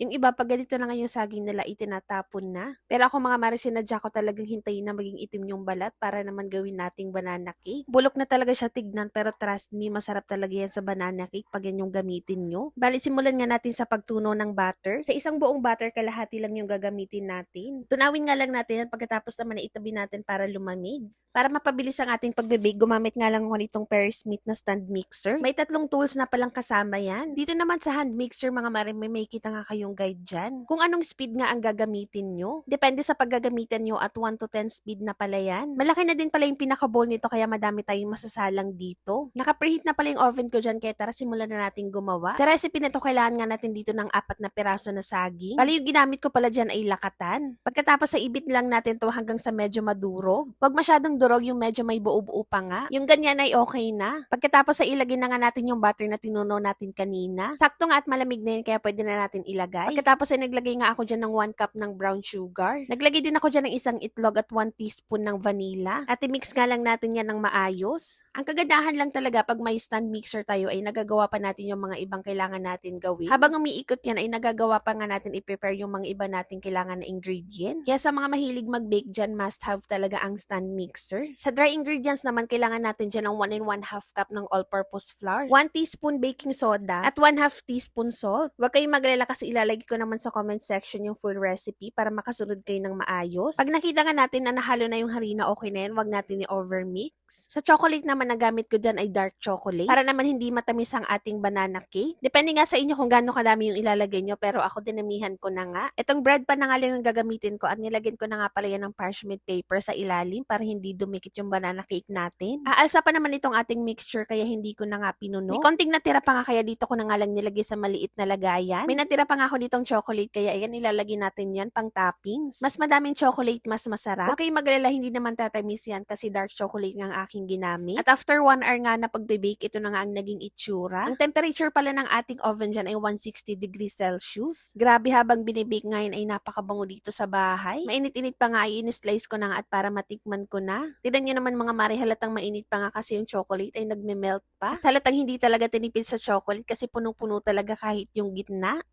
Yung iba 'pag ganito na nga yung saging nila itinatapon na. Pero ako mga mare sinadya ko talagang hintayin na maging itim yung balat para naman gawin nating banana cake. Bulok na talaga siya tignan pero trust me masarap talaga yan sa banana cake 'pag yan yung gamitin nyo. Bale simulan nga natin sa pagtunaw ng butter. Sa isang buong butter kalahati lang yung gagamitin natin. Tunawin nga lang natin yan pagkatapos naman na itabi natin para lumamig. Para mapabilis ang ating pagbe-bake, gumamit nga lang ako nitong Paris Smith na stand mixer. May tatlong tools na palang kasama yan. Dito naman sa hand mixer mga mare, may kita nga kayong guide dyan. Kung anong speed nga ang gagamitin nyo. Depende sa paggagamitan nyo at 1 to 10 speed na pala yan. Malaki na din pala yung pinaka-bowl nito kaya madami tayong masasalang dito. Naka-preheat na pala yung oven ko dyan kaya tara simulan na natin gumawa. Sa recipe nito kailangan nga natin dito ng 4 na piraso na saging. Bali yung ginamit ko pala dyan ay lakatan. Pagkatapos sa ibit lang natin to hanggang sa medyo madurog. Huwag masyadong durog yung medyo may buo-buo pa nga. Yung ganyan ay okay na. Pagkatapos sa ilagay na nga natin yung butter na tinunaw natin kanina. Sakto nga at malamig na yun kaya pwede na natin ilagay. Pagkatapos ay naglagay nga ako dyan ng 1 cup ng brown sugar. Naglagay din ako dyan ng isang itlog at 1 teaspoon ng vanilla. At i-mix nga lang natin yan ng maayos. Ang kagandahan lang talaga pag may stand mixer tayo ay nagagawa pa natin yung mga ibang kailangan natin gawin. Habang umiikot yan ay nagagawa pa nga natin i-prepare yung mga iba natin kailangan na ingredients. Kaya sa mga mahilig mag-bake dyan, must have talaga ang stand mixer. Sa dry ingredients naman, kailangan natin dyan ng 1 and 1/2 cup ng all-purpose flour, 1 teaspoon baking soda, at 1/2 teaspoon salt. Huwag kayong maglala kasi ilalagay ko naman sa comment section yung full recipe para makasunod kayo ng maayos. Pag nakita nga natin na nahalo na yung harina, okay na yan, huwag natin i-overmix. Sa chocolate naman, nagamit ko dyan ay dark chocolate para naman hindi matamis ang ating banana cake. Depende nga sa inyo kung gaano kadami yung ilalagay nyo, pero ako dinamihan ko na nga. Itong bread pan na nga lang yung gagamitin ko at nilagyan ko na nga pala yan ng parchment paper sa ilalim para hindi dumikit yung banana cake natin. Aalsa pa naman itong ating mixture kaya hindi ko na nga pinuno. May konting natira pa nga kaya dito ko na nga lang nilagay sa maliit na lagayan. May natira pa nga ako ditong chocolate kaya ayan ilalagay natin yan pang toppings. Mas madaming chocolate mas masarap. Huwag kayong maglala hindi naman tatamis yan kasi dark chocolate nga ang aking ginamit. At after 1 hour nga na pagbe-bake ito na nga ang naging itsura. Ang temperature pala ng ating oven dyan ay 160 degrees Celsius. Grabe habang binibake ngayon ay napakabango dito sa bahay. Mainit-init pa nga ay in-slice ko na nga at para matikman ko na. Tignan nyo naman mga mare halatang mainit pa nga kasi yung chocolate ay nagme-melt pa. At halatang hindi talaga tinipid sa chocolate kasi punong-puno talaga kahit yung gitna.